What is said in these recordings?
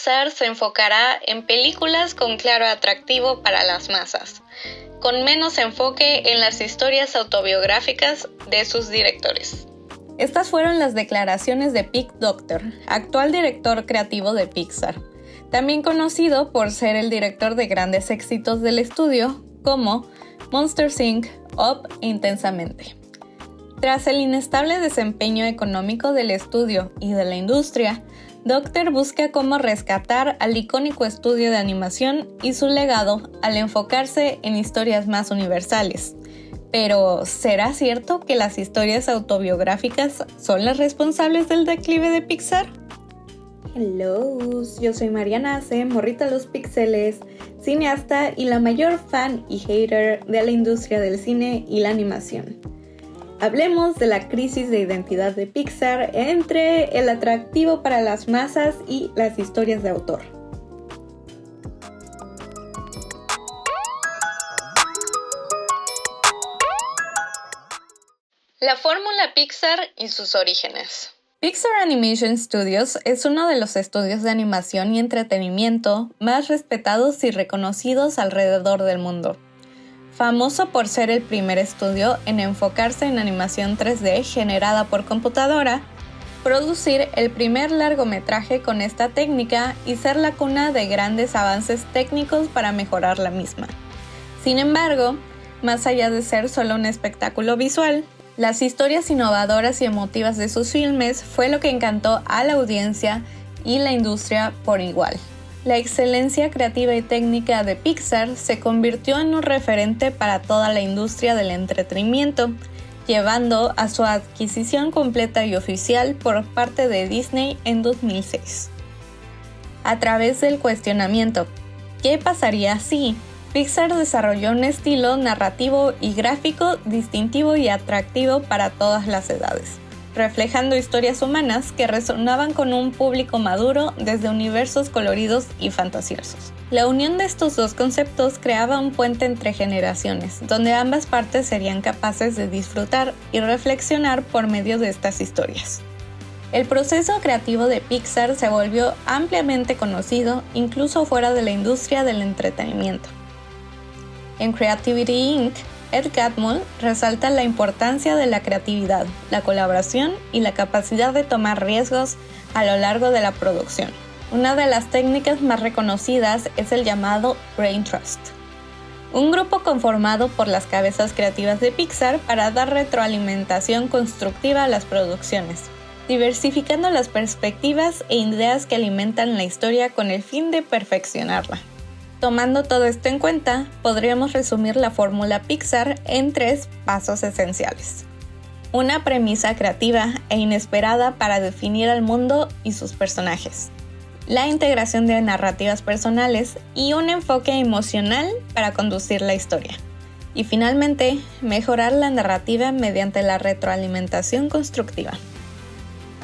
Pixar se enfocará en películas con claro atractivo para las masas, con menos enfoque en las historias autobiográficas de sus directores. Estas fueron las declaraciones de Pete Docter, actual director creativo de Pixar, también conocido por ser el director de grandes éxitos del estudio como Monsters Inc., Up e Intensamente. Tras el inestable desempeño económico del estudio y de la industria, Docter busca cómo rescatar al icónico estudio de animación y su legado al enfocarse en historias más universales. Pero, ¿será cierto que las historias autobiográficas son las responsables del declive de Pixar? Hello, yo soy Mariana C. Morrita Los Pixeles, cineasta y la mayor fan y hater de la industria del cine y la animación. Hablemos de la crisis de identidad de Pixar entre el atractivo para las masas y las historias de autor. La fórmula Pixar y sus orígenes. Pixar Animation Studios es uno de los estudios de animación y entretenimiento más respetados y reconocidos alrededor del mundo. Famoso por ser el primer estudio en enfocarse en animación 3D generada por computadora, producir el primer largometraje con esta técnica y ser la cuna de grandes avances técnicos para mejorar la misma. Sin embargo, más allá de ser solo un espectáculo visual, las historias innovadoras y emotivas de sus filmes fue lo que encantó a la audiencia y la industria por igual. La excelencia creativa y técnica de Pixar se convirtió en un referente para toda la industria del entretenimiento, llevando a su adquisición completa y oficial por parte de Disney en 2006. A través del cuestionamiento, ¿qué pasaría si? Pixar desarrolló un estilo narrativo y gráfico distintivo y atractivo para todas las edades, reflejando historias humanas que resonaban con un público maduro desde universos coloridos y fantasiosos. La unión de estos dos conceptos creaba un puente entre generaciones, donde ambas partes serían capaces de disfrutar y reflexionar por medio de estas historias. El proceso creativo de Pixar se volvió ampliamente conocido incluso fuera de la industria del entretenimiento. En Creativity Inc., Ed Catmull resalta la importancia de la creatividad, la colaboración y la capacidad de tomar riesgos a lo largo de la producción. Una de las técnicas más reconocidas es el llamado Brain Trust, un grupo conformado por las cabezas creativas de Pixar para dar retroalimentación constructiva a las producciones, diversificando las perspectivas e ideas que alimentan la historia con el fin de perfeccionarla. Tomando todo esto en cuenta, podríamos resumir la fórmula Pixar en 3 pasos esenciales. Una premisa creativa e inesperada para definir al mundo y sus personajes. La integración de narrativas personales y un enfoque emocional para conducir la historia. Y finalmente, mejorar la narrativa mediante la retroalimentación constructiva.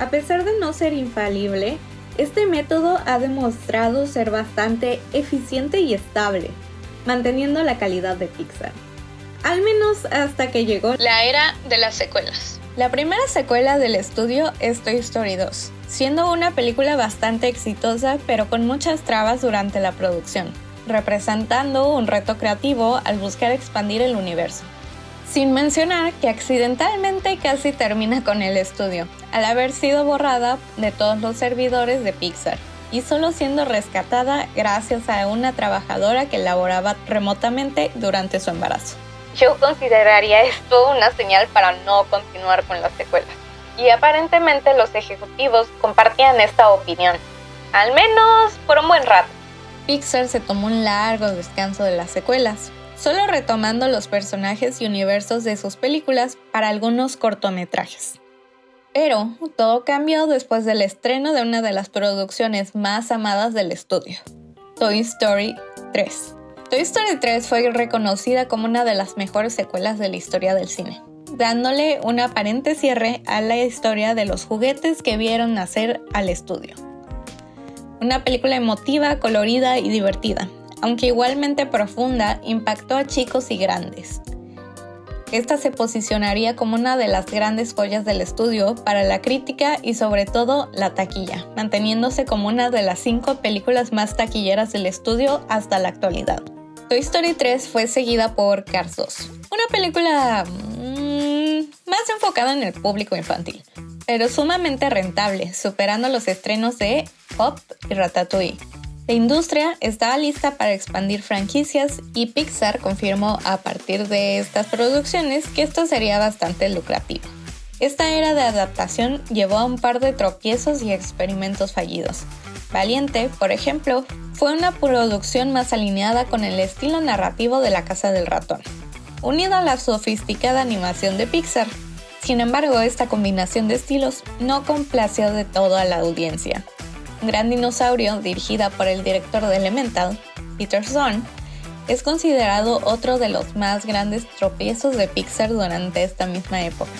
A pesar de no ser infalible, este método ha demostrado ser bastante eficiente y estable, manteniendo la calidad de Pixar. Al menos hasta que llegó la era de las secuelas. La primera secuela del estudio es Toy Story 2, siendo una película bastante exitosa pero con muchas trabas durante la producción, representando un reto creativo al buscar expandir el universo. Sin mencionar que accidentalmente casi termina con el estudio, al haber sido borrada de todos los servidores de Pixar y solo siendo rescatada gracias a una trabajadora que laboraba remotamente durante su embarazo. Yo consideraría esto una señal para no continuar con las secuelas, y aparentemente los ejecutivos compartían esta opinión, al menos por un buen rato. Pixar se tomó un largo descanso de las secuelas, solo retomando los personajes y universos de sus películas para algunos cortometrajes. Pero todo cambió después del estreno de una de las producciones más amadas del estudio, Toy Story 3. Toy Story 3 fue reconocida como una de las mejores secuelas de la historia del cine, dándole un aparente cierre a la historia de los juguetes que vieron nacer al estudio. Una película emotiva, colorida y divertida, aunque igualmente profunda, impactó a chicos y grandes. Esta se posicionaría como una de las grandes joyas del estudio para la crítica y sobre todo la taquilla, manteniéndose como una de las 5 películas más taquilleras del estudio hasta la actualidad. Toy Story 3 fue seguida por Cars 2, una película más enfocada en el público infantil, pero sumamente rentable, superando los estrenos de Up y Ratatouille. La industria estaba lista para expandir franquicias y Pixar confirmó a partir de estas producciones que esto sería bastante lucrativo. Esta era de adaptación llevó a un par de tropiezos y experimentos fallidos. Valiente, por ejemplo, fue una producción más alineada con el estilo narrativo de La Casa del Ratón, unido a la sofisticada animación de Pixar. Sin embargo, esta combinación de estilos no complació de todo a la audiencia. Gran Dinosaurio, dirigida por el director de Elemental, Peter Sohn, es considerado otro de los más grandes tropiezos de Pixar durante esta misma época.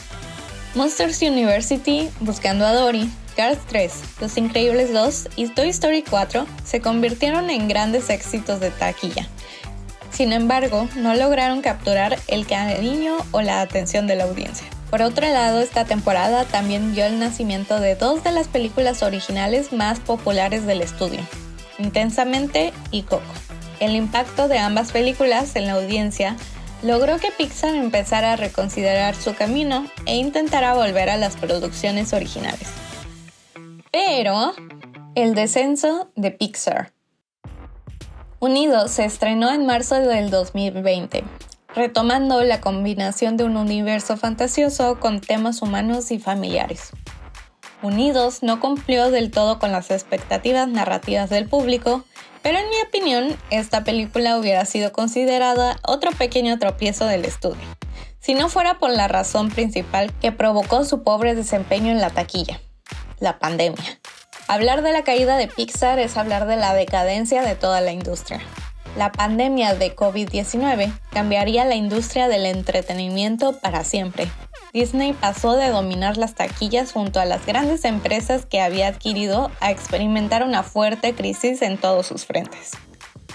Monsters University, Buscando a Dory, Cars 3, Los Increíbles 2 y Toy Story 4 se convirtieron en grandes éxitos de taquilla. Sin embargo, no lograron capturar el cariño o la atención de la audiencia. Por otro lado, esta temporada también vio el nacimiento de 2 de las películas originales más populares del estudio, Intensamente y Coco. El impacto de ambas películas en la audiencia logró que Pixar empezara a reconsiderar su camino e intentara volver a las producciones originales. Pero, el descenso de Pixar. Unidos se estrenó en marzo del 2020, retomando la combinación de un universo fantasioso con temas humanos y familiares. Unidos no cumplió del todo con las expectativas narrativas del público, pero en mi opinión, esta película hubiera sido considerada otro pequeño tropiezo del estudio, si no fuera por la razón principal que provocó su pobre desempeño en la taquilla: la pandemia. Hablar de la caída de Pixar es hablar de la decadencia de toda la industria. La pandemia de COVID-19 cambiaría la industria del entretenimiento para siempre. Disney pasó de dominar las taquillas junto a las grandes empresas que había adquirido a experimentar una fuerte crisis en todos sus frentes.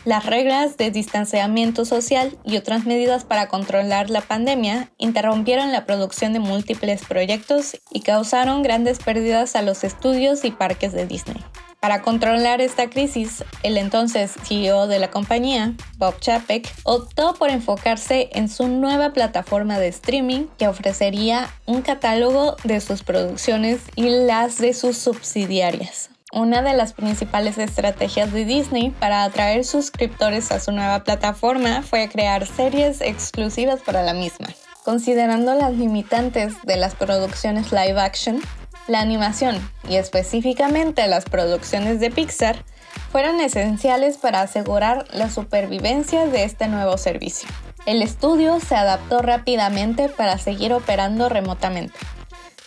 Las reglas de distanciamiento social y otras medidas para controlar la pandemia interrumpieron la producción de múltiples proyectos y causaron grandes pérdidas a los estudios y parques de Disney. Para controlar esta crisis, el entonces CEO de la compañía, Bob Chapek, optó por enfocarse en su nueva plataforma de streaming que ofrecería un catálogo de sus producciones y las de sus subsidiarias. Una de las principales estrategias de Disney para atraer suscriptores a su nueva plataforma fue crear series exclusivas para la misma. Considerando las limitantes de las producciones live action, la animación y específicamente las producciones de Pixar fueron esenciales para asegurar la supervivencia de este nuevo servicio. El estudio se adaptó rápidamente para seguir operando remotamente,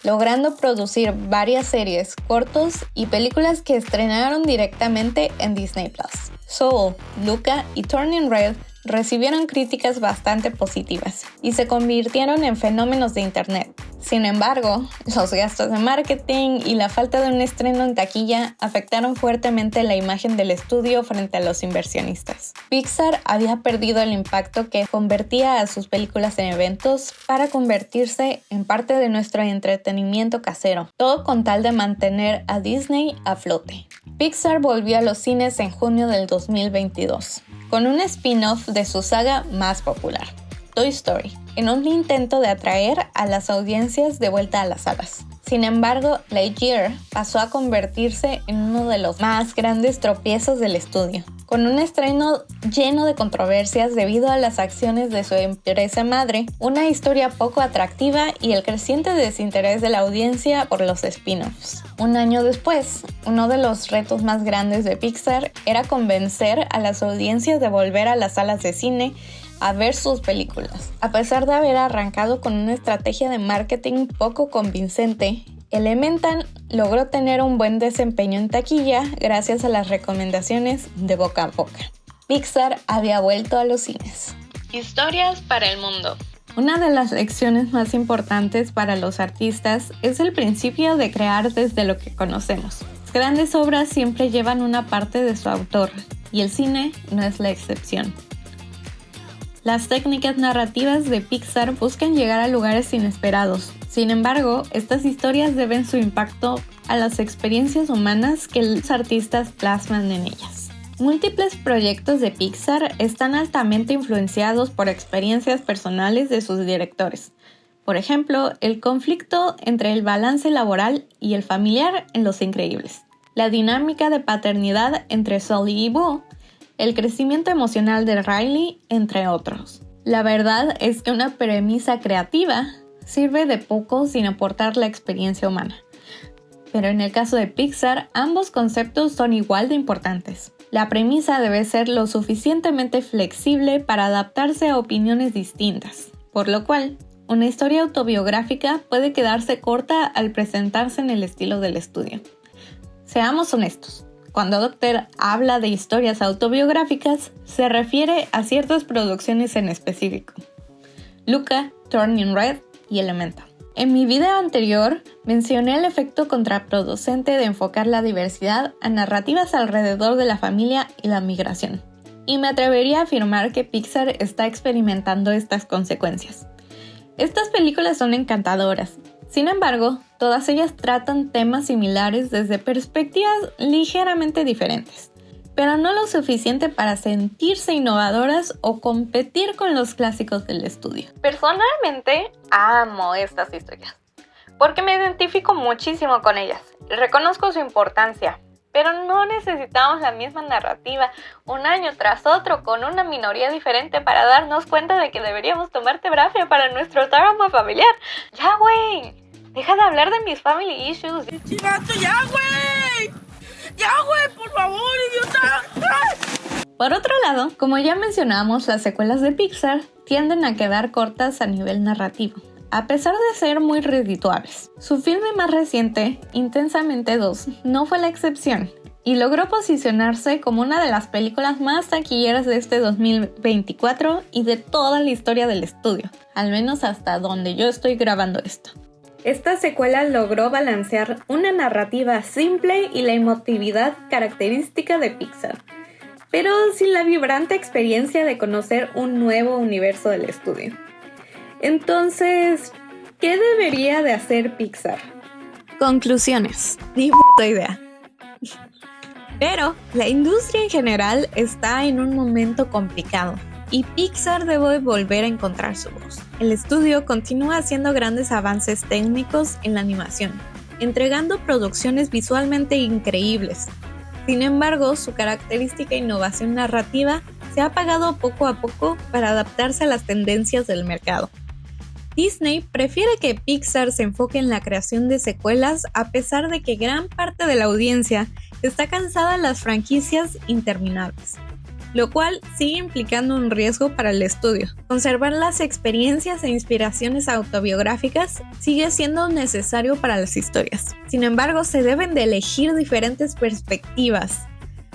logrando producir varias series, cortos y películas que estrenaron directamente en Disney+. Soul, Luca y Turning Red recibieron críticas bastante positivas y se convirtieron en fenómenos de internet. Sin embargo, los gastos de marketing y la falta de un estreno en taquilla afectaron fuertemente la imagen del estudio frente a los inversionistas. Pixar había perdido el impacto que convertía a sus películas en eventos para convertirse en parte de nuestro entretenimiento casero, todo con tal de mantener a Disney a flote. Pixar volvió a los cines en junio del 2022, con un spin-off de su saga más popular, Toy Story, en un intento de atraer a las audiencias de vuelta a las salas. Sin embargo, Lightyear pasó a convertirse en uno de los más grandes tropiezos del estudio, con un estreno lleno de controversias debido a las acciones de su empresa madre, una historia poco atractiva y el creciente desinterés de la audiencia por los spin-offs. Un año después, uno de los retos más grandes de Pixar era convencer a las audiencias de volver a las salas de cine a ver sus películas. A pesar de haber arrancado con una estrategia de marketing poco convincente, Elemental logró tener un buen desempeño en taquilla gracias a las recomendaciones de boca a boca. Pixar había vuelto a los cines. Historias para el mundo. Una de las lecciones más importantes para los artistas es el principio de crear desde lo que conocemos. Las grandes obras siempre llevan una parte de su autor, y el cine no es la excepción. Las técnicas narrativas de Pixar buscan llegar a lugares inesperados. Sin embargo, estas historias deben su impacto a las experiencias humanas que los artistas plasman en ellas. Múltiples proyectos de Pixar están altamente influenciados por experiencias personales de sus directores. Por ejemplo, el conflicto entre el balance laboral y el familiar en Los Increíbles, la dinámica de paternidad entre Sully y Boo, el crecimiento emocional de Riley, entre otros. La verdad es que una premisa creativa sirve de poco sin aportar la experiencia humana. Pero en el caso de Pixar, ambos conceptos son igual de importantes. La premisa debe ser lo suficientemente flexible para adaptarse a opiniones distintas, por lo cual, una historia autobiográfica puede quedarse corta al presentarse en el estilo del estudio. Seamos honestos, cuando Docter habla de historias autobiográficas, se refiere a ciertas producciones en específico. Luca, Turning Red y Elemental. En mi video anterior mencioné el efecto contraproducente de enfocar la diversidad a narrativas alrededor de la familia y la migración. Y me atrevería a afirmar que Pixar está experimentando estas consecuencias. Estas películas son encantadoras. Sin embargo, todas ellas tratan temas similares desde perspectivas ligeramente diferentes, pero no lo suficiente para sentirse innovadoras o competir con los clásicos del estudio. Personalmente, amo estas historias, porque me identifico muchísimo con ellas y reconozco su importancia, pero no necesitamos la misma narrativa un año tras otro con una minoría diferente para darnos cuenta de que deberíamos tomar terapia para nuestro trauma familiar. ¡Ya, güey! ¡Deja de hablar de mis family issues! ¡Chivato, ya, güey! ¡Ya, güey! ¡Por favor, idiota! ¡Ay! Por otro lado, como ya mencionamos, las secuelas de Pixar tienden a quedar cortas a nivel narrativo, a pesar de ser muy redituables. Su filme más reciente, Intensamente 2, no fue la excepción, y logró posicionarse como una de las películas más taquilleras de este 2024 y de toda la historia del estudio, al menos hasta donde yo estoy grabando esto. Esta secuela logró balancear una narrativa simple y la emotividad característica de Pixar, pero sin la vibrante experiencia de conocer un nuevo universo del estudio. Entonces, ¿qué debería de hacer Pixar? Conclusiones. Ni puta idea. Pero la industria en general está en un momento complicado y Pixar debe volver a encontrar su voz. El estudio continúa haciendo grandes avances técnicos en la animación, entregando producciones visualmente increíbles. Sin embargo, su característica innovación narrativa se ha apagado poco a poco para adaptarse a las tendencias del mercado. Disney prefiere que Pixar se enfoque en la creación de secuelas a pesar de que gran parte de la audiencia está cansada de las franquicias interminables, lo cual sigue implicando un riesgo para el estudio. Conservar las experiencias e inspiraciones autobiográficas sigue siendo necesario para las historias. Sin embargo, se deben de elegir diferentes perspectivas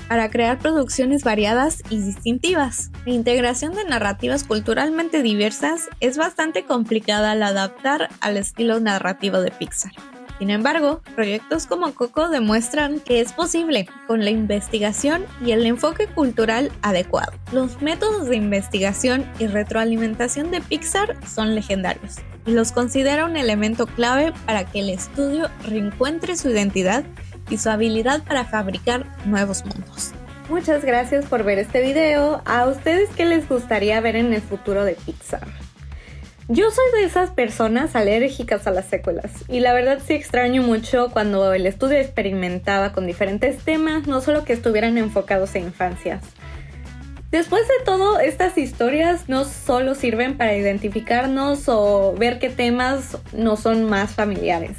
para crear producciones variadas y distintivas. La integración de narrativas culturalmente diversas es bastante complicada al adaptar al estilo narrativo de Pixar. Sin embargo, proyectos como Coco demuestran que es posible con la investigación y el enfoque cultural adecuado. Los métodos de investigación y retroalimentación de Pixar son legendarios y los considera un elemento clave para que el estudio reencuentre su identidad y su habilidad para fabricar nuevos mundos. Muchas gracias por ver este video. ¿A ustedes qué les gustaría ver en el futuro de Pixar? Yo soy de esas personas alérgicas a las secuelas y la verdad sí extraño mucho cuando el estudio experimentaba con diferentes temas, no solo que estuvieran enfocados en infancias. Después de todo, estas historias no solo sirven para identificarnos o ver qué temas nos son más familiares,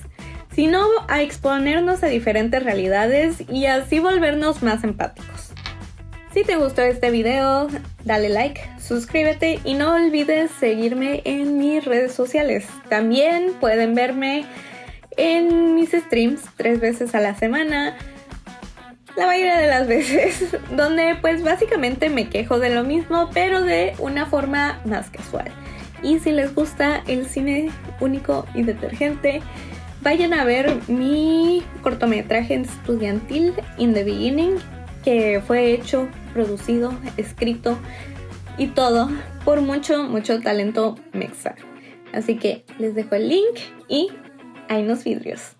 sino a exponernos a diferentes realidades y así volvernos más empáticos. Si te gustó este video, dale like, suscríbete y no olvides seguirme en mis redes sociales. También pueden verme en mis streams 3 veces a la semana, la mayoría de las veces, donde pues básicamente me quejo de lo mismo, pero de una forma más casual. Y si les gusta el cine único y detergente, vayan a ver mi cortometraje estudiantil In the Beginning, que fue hecho, producido, escrito Y todo por mucho talento mexa. Así que les dejo el link y hay unos vidrios.